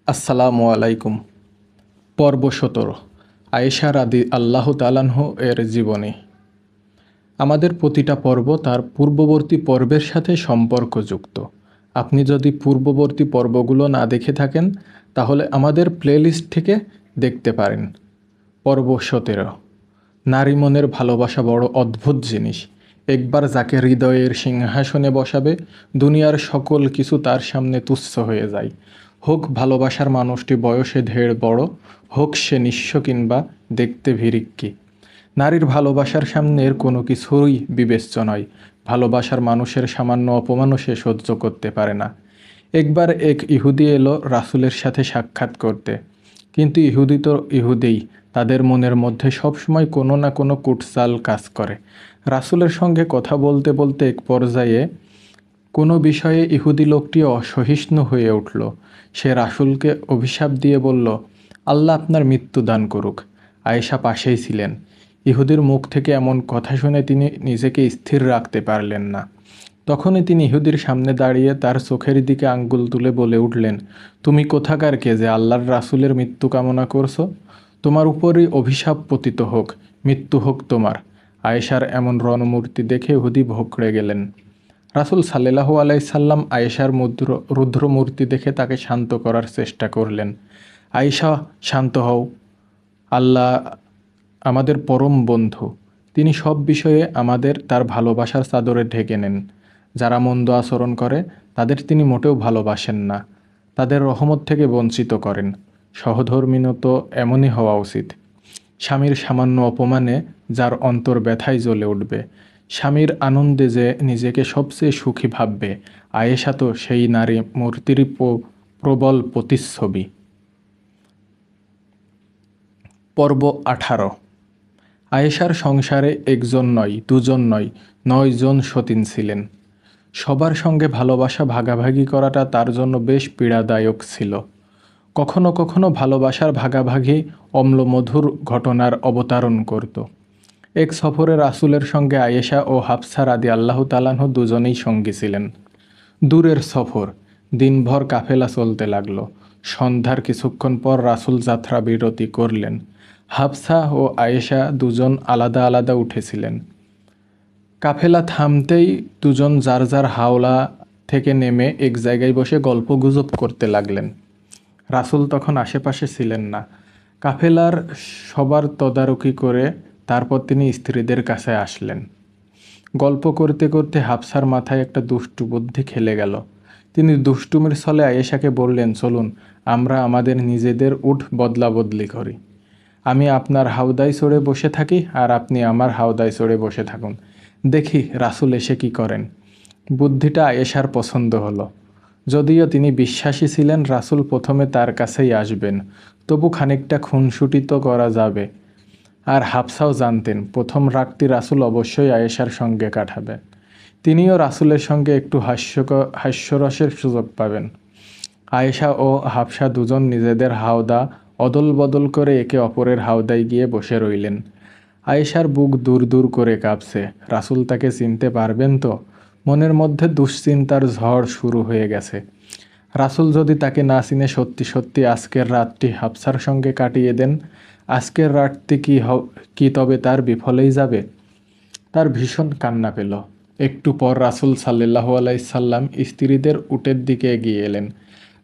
আসসালামু আলাইকুম। পর্ব ১৭, আয়েশা রাদি আল্লাহ তালানহ এর জীবনী। আমাদের প্রতিটা পর্ব তার পূর্ববর্তী পর্বের সাথে সম্পর্কযুক্ত। আপনি যদি পূর্ববর্তী পর্বগুলো না দেখে থাকেন তাহলে আমাদের প্লেলিস্ট থেকে দেখতে পারেন। পর্ব ১৭, নারী মনের ভালোবাসা বড় অদ্ভুত জিনিস। একবার যাকে হৃদয়ের সিংহাসনে বসাবে, দুনিয়ার সকল কিছু তার সামনে তুচ্ছ হয়ে যায়। হোক ভালোবাসার মানুষটি বয়সে ঢের বড়, হোক সে নিঃস্ব কিংবা দেখতে ভিরিক্কি। নারীর ভালোবাসার সামনে এর কোনো কিছুই বিবেচ্য নয়। ভালোবাসার মানুষের সামান্য অপমানও সে সহ্য করতে পারে না। একবার এক ইহুদি এলো রাসূলের সাথে সাক্ষাৎ করতে। কিন্তু ইহুদি তো ইহুদিই, তাদের মনের মধ্যে সবসময় কোনো না কোনো কুটচাল কাজ করে। রাসূলের সঙ্গে কথা বলতে বলতে এক পর্যায়ে কোনো বিষয়ে ইহুদি লোকটি অসহিষ্ণু হয়ে উঠল। সে রাসূলকে অভিশাপ দিয়ে বলল, আল্লাহ আপনার মৃত্যু দান করুক। আয়েশা পাশেই ছিলেন। ইহুদির মুখ থেকে এমন কথা শুনে তিনি নিজেকে স্থির রাখতে পারলেন না। তখনই তিনি ইহুদির সামনে দাঁড়িয়ে তার চোখের দিকে আঙ্গুল তুলে বলে উঠলেন, তুমি কোথাকার কে যে আল্লাহর রাসূলের মৃত্যু কামনা করছো? তোমার উপরই অভিশাপ পতিত হোক, মৃত্যু হোক তোমার। আয়েশার এমন রণমূর্তি দেখে ইহুদি ভোঁকড়ে গেলেন। রাসূল সাল্লাল্লাহু আলাইহি সাল্লাম আয়েশার রুদ্রমূর্তি দেখে তাকে শান্ত করার চেষ্টা করলেন। আয়েশা, শান্ত হও। আল্লাহ আমাদের পরম বন্ধু। তিনি সব বিষয়ে আমাদের তার ভালোবাসার চাদরে ঢেকে নেন। যারা মন্দ আচরণ করে তাদের তিনি মোটেও ভালোবাসেন না, তাদের রহমত থেকে বঞ্চিত করেন। সহধর্মিণী তো এমনই হওয়া উচিত। স্বামীর সামান্য অপমানে যার অন্তর ব্যথায় জ্বলে উঠবে, স্বামীর আনন্দে যে নিজেকে সবচেয়ে সুখী ভাববে, আয়েশা তো সেই নারী মূর্তিরই প্রবল প্রতিচ্ছবি। পর্ব ১৮, আয়েশার সংসারে একজন নয়, দুজন নয়, ৯ জন সতীন ছিলেন। সবার সঙ্গে ভালোবাসা ভাগাভাগি করাটা তার জন্য বেশ পীড়াদায়ক ছিল। কখনো কখনো ভালোবাসার ভাগাভাগি অম্লমধুর ঘটনার অবতারণ করত। এক সফরে রাসূলের সঙ্গে আয়েশা ও হাফসা রাদিয়াল্লাহু তাআলাহু দুজনেই সঙ্গী ছিলেন। দূরের সফর, দিনভর কাফেলা চলতে লাগল। সন্ধ্যার কিছুক্ষণ পর রাসূল যাত্রা বিরতি করলেন। হাফসা ও আয়েশা দুজন আলাদা আলাদা উঠেছিলেন। কাফেলা থামতেই দুজন যার যার হাওলা থেকে নেমে এক জায়গায় বসে গল্পগুজব করতে লাগলেন। রাসূল তখন আশেপাশে ছিলেন না। কাফেলার সবার তদারকি করে তারপর তিনি স্ত্রীদের কাছে আসলেন। গল্প করতে করতে হাফসার মাথায় একটা দুষ্টু বুদ্ধি খেলে গেল। তিনি দুষ্টুমির ছলে আয়েশাকে বললেন, চলুন আমরা আমাদের নিজেদের উট বদলা বদলি করি। আমি আপনার হাওদায় চড়ে বসে থাকি আর আপনি আমার হাওদায় চড়ে বসে থাকুন, দেখি রাসূল এসে কি করেন। বুদ্ধিটা আয়েশার পছন্দ হলো। যদিও তিনি বিশ্বাসী ছিলেন রাসূল প্রথমে তার কাছেই আসবেন, তবু খানিকটা খুনসুটি তো করা যাবে। আর হাফসাও জানতেন প্রথম রাতটি রাসূল অবশ্যই আয়েশার সঙ্গে কাটাবেন। তিনিও রাসূলের সঙ্গে একটু হাস্যরসের সুযোগ পাবেন। আয়েশা ও হাফসা দুজন নিজেদের হাওদা অদল বদল করে একে অপরের হাওদায় গিয়ে বসে রইলেন। আয়েশার বুক দূর দূর করে কাঁপছে। রাসূল তাকে চিনতে পারবেন তো? মনের মধ্যে দুশ্চিন্তার ঝড় শুরু হয়ে গেছে। রাসূল যদি তাকে না চিনে সত্যি সত্যি আজকের রাতটি হাফসার সঙ্গে কাটিয়ে দেন, আজকের রাতটি কি তবে তার বিফলেই যাবে? তার ভীষণ কান্না পেল। একটু পর রাসূল সাল্লাল্লাহু আলাইহি সাল্লাম স্ত্রীদের উটের দিকে এগিয়ে এলেন।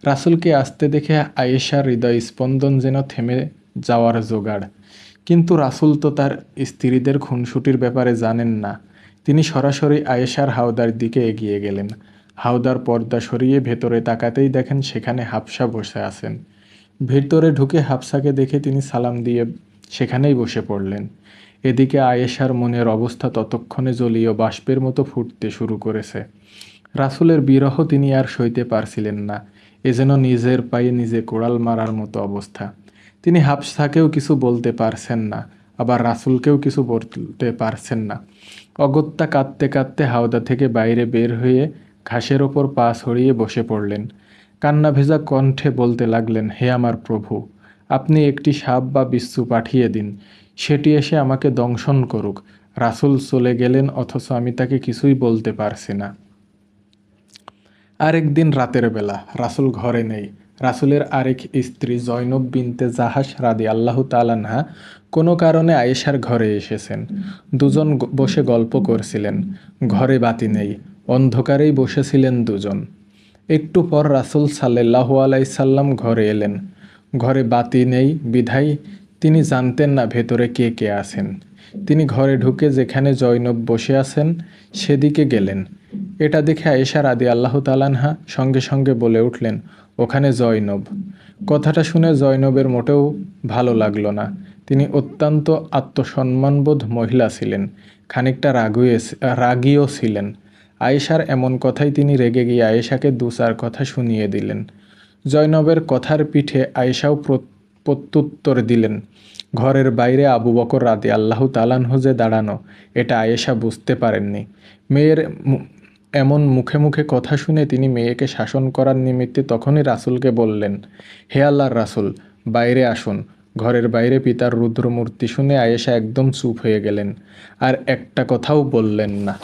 রাসূলকে আসতে দেখে আয়েশার হৃদয় স্পন্দন যেন থেমে যাওয়ার জোগাড়। কিন্তু রাসূল তো তার স্ত্রীদের খুনসুটির ব্যাপারে জানেন না। তিনি সরাসরি আয়েশার হাওদার দিকে এগিয়ে গেলেন। হাওদার পর্দা সরিয়ে ভেতরে তাকাতেই দেখেন সেখানে হাফসা বসে আছেন। ভেতরে ঢুকে হাফসাকে দেখে তিনি সালাম দিয়ে সেখানেই বসে পড়লেন। এদিকে আয়েশার মনের অবস্থা ততক্ষণে জলীয় বাষ্পের মতো ফুটতে শুরু করেছে। রাসূলের বিরহ তিনি আর সইতে পারছিলেন না। এ যেন নিজের পায়ে নিজে কোড়াল মারার মতো অবস্থা। তিনি হাফসাকেও কিছু বলতে পারছেন না, আবার রাসূলকেও কিছু বলতে পারছেন না। অগত্যা কাঁদতে কাঁদতে হাওদা থেকে বাইরে বের হয়ে ঘাসের ওপর পা ছড়িয়ে বসে পড়লেন। কান্না ভেজা কণ্ঠে বলতে লাগলেন, হে আমার প্রভু, আপনি একটি সাপ বা বিচ্ছু পাঠিয়ে দিন, সেটি এসে আমাকে দংশন করুক। রাসূল চলে গেলেন অথচ আমি তাকে কিছুই বলতে পারছি না। আরেকদিন রাতের বেলা, রাসূল ঘরে নেই। রাসূলের আরেক স্ত্রী জয়নব বিনতে জাহাশ রাদিয়াল্লাহু তাআলা আনহা কোনো কারণে আয়েশার ঘরে এসেছেন। দুজন বসে গল্প করছিলেন। ঘরে বাতি নেই, অন্ধকারেই বসেছিলেন দুজন। একটু পর রাসূল সাল্লাল্লাহু আলাইহি সাল্লাম ঘরে এলেন। ঘরে বাতি নেই বিধায় তিনি জানতেন না ভেতরে কে কে আছেন। তিনি ঘরে ঢুকে যেখানে জয়নব বসে আছেন সেদিকে গেলেন। এটা দেখে আয়েশা রাদিয়াল্লাহু তাআলা আনহা সঙ্গে সঙ্গে বলে উঠলেন, ওখানে জয়নব। কথাটা শুনে জয়নবের মোটেও ভালো লাগলো না। তিনি অত্যন্ত আত্মসম্মানবোধ মহিলা ছিলেন, খানিকটা রাগীও ছিলেন। আয়েশার এমন কথায় তিনি রেগে গিয়ে আয়েশাকে দু চার কথা শুনিয়ে দিলেন। জয়নবের কথার পিঠে আয়েশাও প্রত্যুত্তর দিলেন। ঘরের বাইরে আবু বকর রাদিয়াল্লাহু তাআলা আনহু যে দাঁড়ানো, এটা আয়েশা বুঝতে পারেননি। মেয়ের এমন মুখে মুখে কথা শুনে তিনি মেয়েকে শাসন করার নিমিত্তে তখনই রাসূলকে বললেন, হে আল্লাহর রাসূল, বাইরে আসুন। ঘরের বাইরে পিতার রুদ্র মূর্তি শুনে আয়েশা একদম চুপ হয়ে গেলেন, আর একটা কথাও বললেন না।